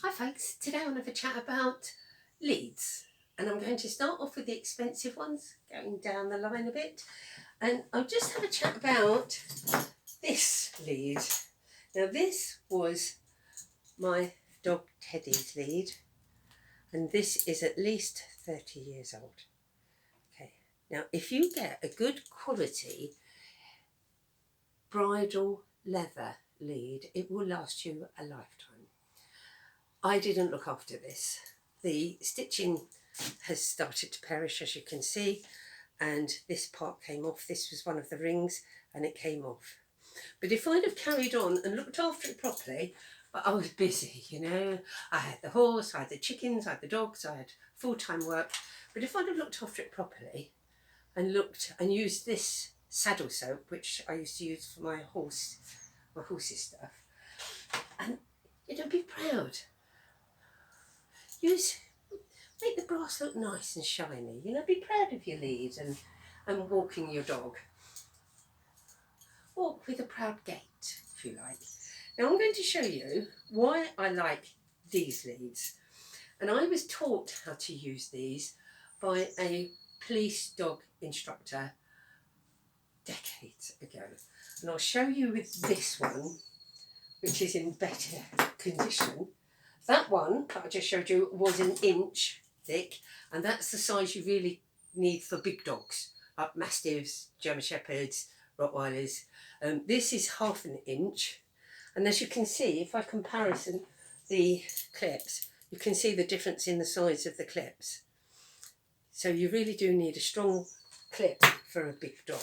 Hi folks, today I want to have a chat about leads, and I'm going to start off with the expensive ones, going down the line a bit, and I'll just have a chat about this lead. Now this was my dog Teddy's lead, and this is at least 30 years old. Okay, now if you get a good quality bridle leather lead, it will last you a lifetime. I didn't look after this. The stitching has started to perish, as you can see, and this part came off. This was one of the rings and it came off. But if I'd have carried on and looked after it properly, but I was busy, you know, I had the horse, I had the chickens, I had the dogs, I had full-time work. But if I'd have looked after it properly and looked and used this saddle soap, which I used to use for my horse's stuff, and you'd be proud. Make the grass look nice and shiny, you know, be proud of your lead and walking your dog. Walk with a proud gait, if you like. Now I'm going to show you why I like these leads. And I was taught how to use these by a police dog instructor decades ago. And I'll show you with this one, which is in better condition. That one that I just showed you was an inch thick, and that's the size you really need for big dogs, like Mastiffs, German Shepherds, Rottweilers. This is half an inch, and as you can see, if I comparison the clips, you can see the difference in the size of the clips. So you really do need a strong clip for a big dog.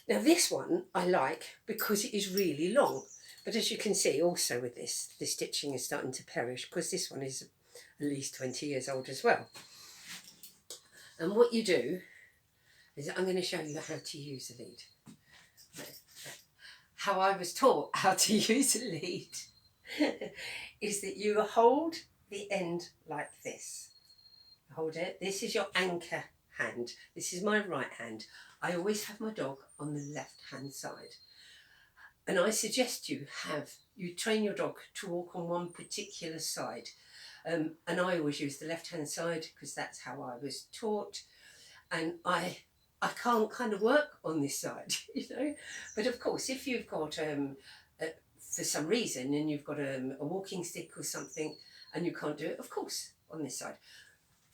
Now this one I like because it is really long. But as you can see also with this, the stitching is starting to perish because this one is at least 20 years old as well. And what you do is I'm going to show you how to use a lead. How I was taught how to use a lead is that you hold the end like this. Hold it. This is your anchor hand. This is my right hand. I always have my dog on the left hand side. And I suggest you train your dog to walk on one particular side. And I always use the left-hand side because that's how I was taught. And I can't kind of work on this side, you know. But of course, if you've got, for some reason, and you've got a walking stick or something, and you can't do it, of course, on this side.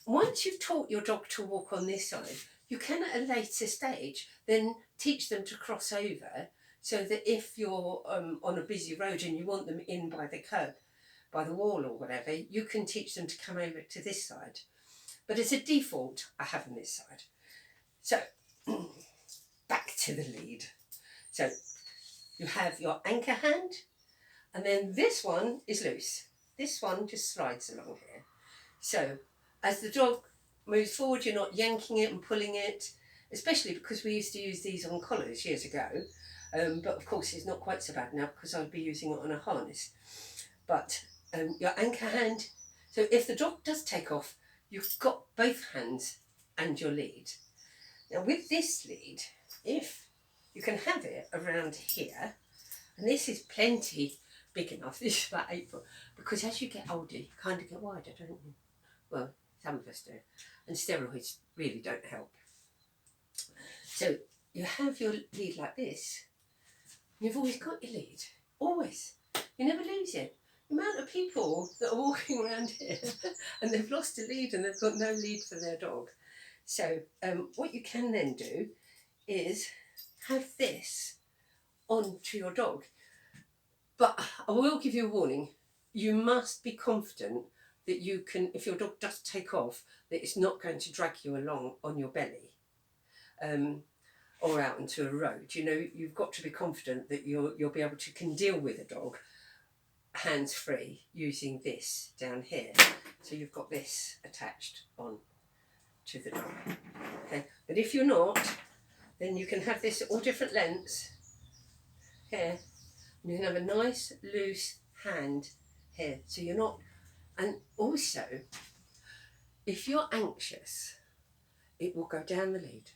Once you've taught your dog to walk on this side, you can at a later stage then teach them to cross over, so that if you're on a busy road and you want them in by the curb, by the wall or whatever, you can teach them to come over to this side. But as a default, I have on this side. So, back to the lead. So, you have your anchor hand, and then this one is loose. This one just slides along here. So, as the dog moves forward, you're not yanking it and pulling it, especially because we used to use these on collars years ago. But of course it's not quite so bad now because I'd be using it on a harness. But your anchor hand, so if the dog does take off, you've got both hands and your lead. Now with this lead, if you can have it around here, and this is plenty big enough, this is about 8 foot, because as you get older you kind of get wider, don't you? Well, some of us do, and steroids really don't help. So you have your lead like this. You've always got your lead, always. You never lose it. The amount of people that are walking around here and they've lost a lead and they've got no lead for their dog. So what you can then do is have this onto your dog. But I will give you a warning. You must be confident that you can, if your dog does take off, that it's not going to drag you along on your belly. Or out into a road. You know, you've got to be confident that you'll be able to deal with a dog hands free using this down here. So you've got this attached on to the dog. Okay, but if you're not, then you can have this at all different lengths here, and you can have a nice loose hand here. So you're not, and also if you're anxious, it will go down the lead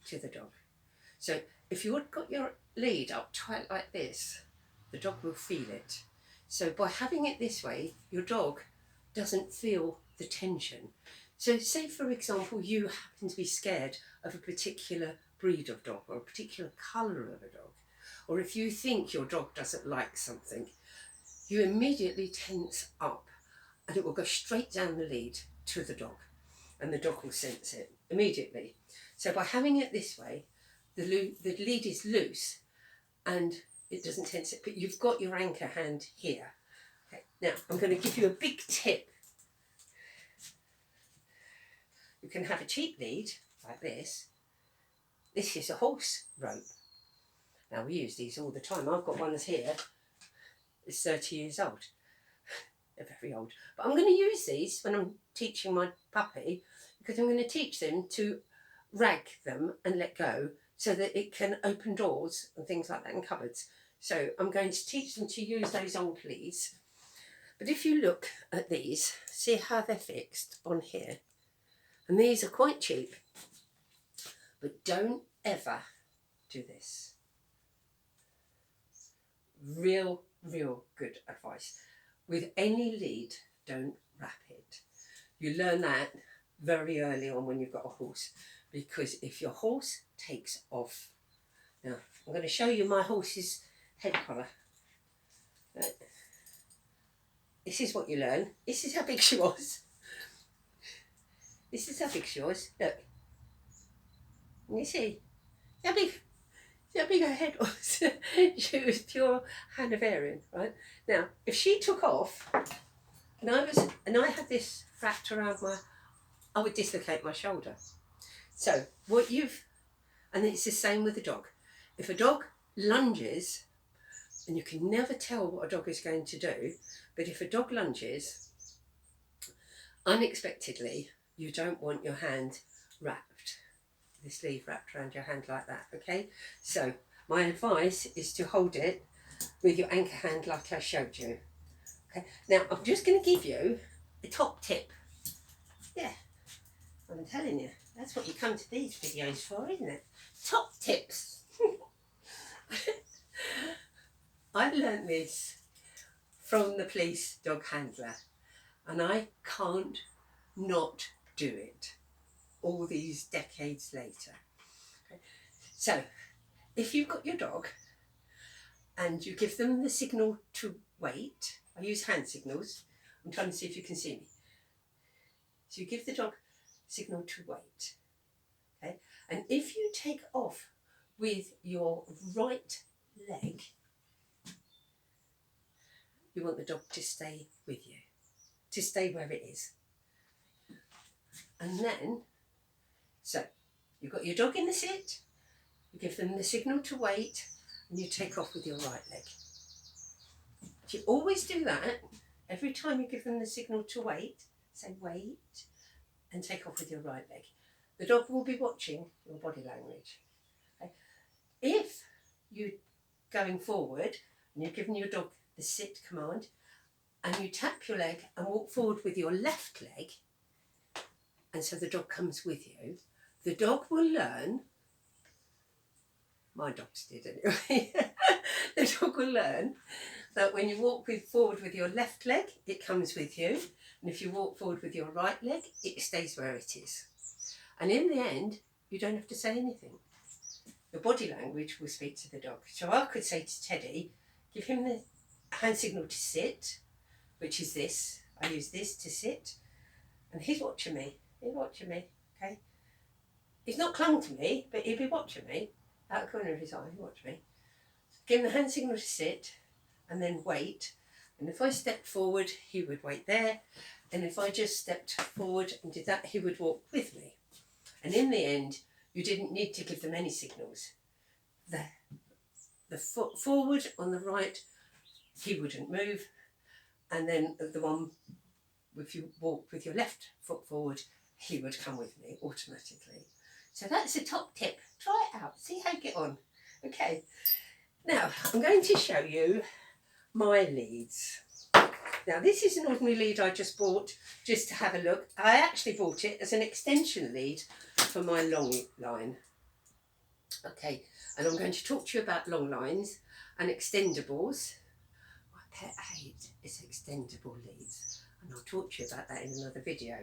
to the dog. So if you've got your lead up tight like this, the dog will feel it. So by having it this way, your dog doesn't feel the tension. So say, for example, you happen to be scared of a particular breed of dog or a particular colour of a dog, or if you think your dog doesn't like something, you immediately tense up and it will go straight down the lead to the dog, and the dog will sense it immediately. So by having it this way, the lead is loose and it doesn't tense it, but you've got your anchor hand here. Okay, now I'm going to give you a big tip. You can have a cheap lead like this. This is a horse rope. Now we use these all the time. I've got ones here. It's 30 years old. They're very old. But I'm going to use these when I'm teaching my puppy, because I'm going to teach them to rag them and let go so that it can open doors and things like that in cupboards. So I'm going to teach them to use those old leads. But if you look at these, see how they're fixed on here. And these are quite cheap. But don't ever do this. Real good advice. With any lead, don't wrap it. You learn that very early on when you've got a horse, because if your horse takes off. Now, I'm going to show you my horse's head collar. Right. This is what you learn. This is how big she was. This is how big she was. Look. Can you see? How big her head was. She was pure Hanoverian, right? Now, if she took off, and I had this wrapped around I would dislocate my shoulder. So and it's the same with the dog. If a dog lunges, and you can never tell what a dog is going to do, but if a dog lunges unexpectedly, you don't want your hand wrapped, the sleeve wrapped around your hand like that, okay? So my advice is to hold it with your anchor hand like I showed you. Okay, now I'm just going to give you a top tip. Yeah, I'm telling you, that's what you come to these videos for, isn't it? Top tips. I learnt this from the police dog handler, and I can't not do it all these decades later. Okay. So if you've got your dog and you give them the signal to wait, I use hand signals. I'm trying to see if you can see me. So you give the dog signal to wait. Okay? And if you take off with your right leg, you want the dog to stay with you, to stay where it is. And then, so you've got your dog in the sit, you give them the signal to wait, and you take off with your right leg. If you always do that, every time you give them the signal to wait, say wait, and take off with your right leg. The dog will be watching your body language. Okay? If you're going forward and you're giving your dog the sit command, and you tap your leg and walk forward with your left leg, and so the dog comes with you, the dog will learn, my dogs did anyway, the dog will learn that when you walk forward with your left leg, it comes with you, and if you walk forward with your right leg, it stays where it is. And in the end, you don't have to say anything. Your body language will speak to the dog. So I could say to Teddy, give him the hand signal to sit, which is this. I use this to sit, and he's watching me. He's watching me, okay? He's not clung to me, but he'll be watching me. Out the corner of his eye, he'll watch me. Give him the hand signal to sit, and then wait. And if I stepped forward, he would wait there. And if I just stepped forward and did that, he would walk with me. And in the end, you didn't need to give them any signals. The foot forward on the right, he wouldn't move. And then the one, if you walk with your left foot forward, he would come with me automatically. So that's a top tip. Try it out. See how you get on. Okay. Now, I'm going to show you my leads. Now, this is an ordinary lead I just bought just to have a look. I actually bought it as an extension lead for my long line. Okay, and I'm going to talk to you about long lines and extendables. My pet hate is extendable leads, and I'll talk to you about that in another video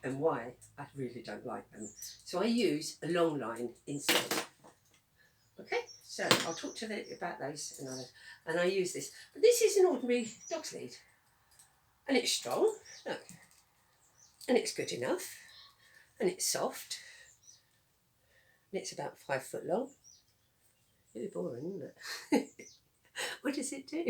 and why I really don't like them. So I use a long line instead. Okay, so I'll talk to you about those and I use this. But this is an ordinary dog's lead. And it's strong, look. And it's good enough. And it's soft. And it's about 5 foot long. Really boring, isn't it? What does it do?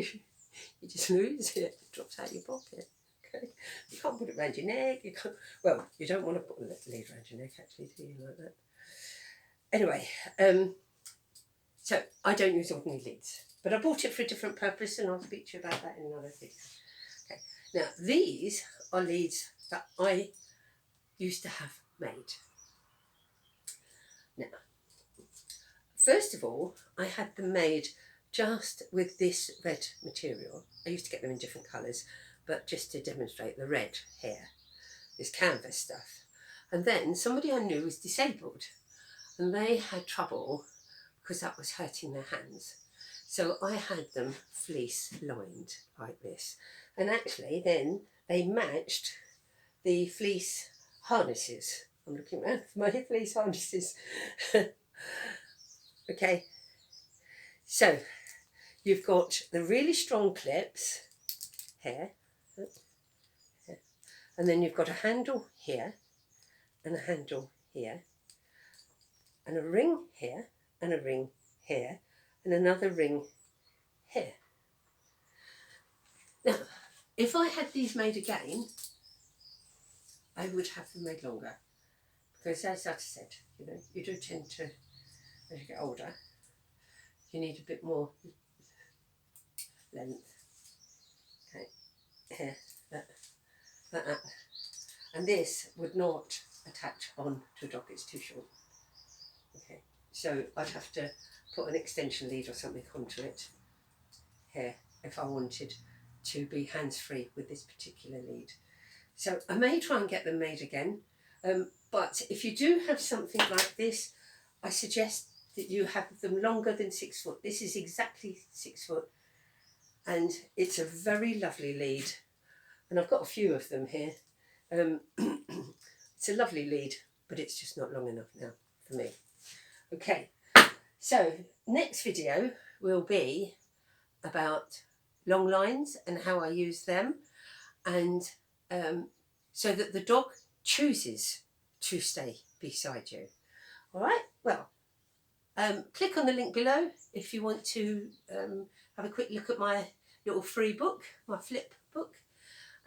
You just lose it. It drops out of your pocket. Okay. You can't put it around your neck. You can't. Well, you don't want to put a lead around your neck, actually, do you, like that? Anyway, so I don't use ordinary leads, but I bought it for a different purpose, and I'll speak to you about that in another video. Okay. Now these are leads that I used to have made. Now, first of all, I had them made just with this red material. I used to get them in different colours, but just to demonstrate the red here, this canvas stuff. And then somebody I knew was disabled and they had trouble because that was hurting their hands. So I had them fleece lined like this. And actually then they matched the fleece harnesses. I'm looking around for my fleece harnesses. Okay, so you've got the really strong clips here, and then you've got a handle here, and a handle here, and a ring here, and a ring here, and another ring here. Now, if I had these made again, I would have them made longer, because as I said, you know, you do tend to, as you get older, you need a bit more length. Okay, here, that. And this would not attach on to a dog, it's too short. Okay, so I'd have to put an extension lead or something onto it here if I wanted to be hands-free with this particular lead. So I may try and get them made again, but if you do have something like this, I suggest that you have them longer than 6 foot. This is exactly 6 foot, and it's a very lovely lead, and I've got a few of them here. It's a lovely lead, but it's just not long enough now for me. Okay, so next video will be about long lines and how I use them, and so that the dog chooses to stay beside you. All right, well, click on the link below if you want to have a quick look at my little free book, my flip book,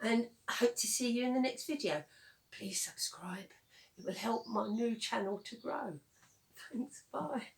and I hope to see you in the next video. Please subscribe, it will help my new channel to grow. Thanks, bye.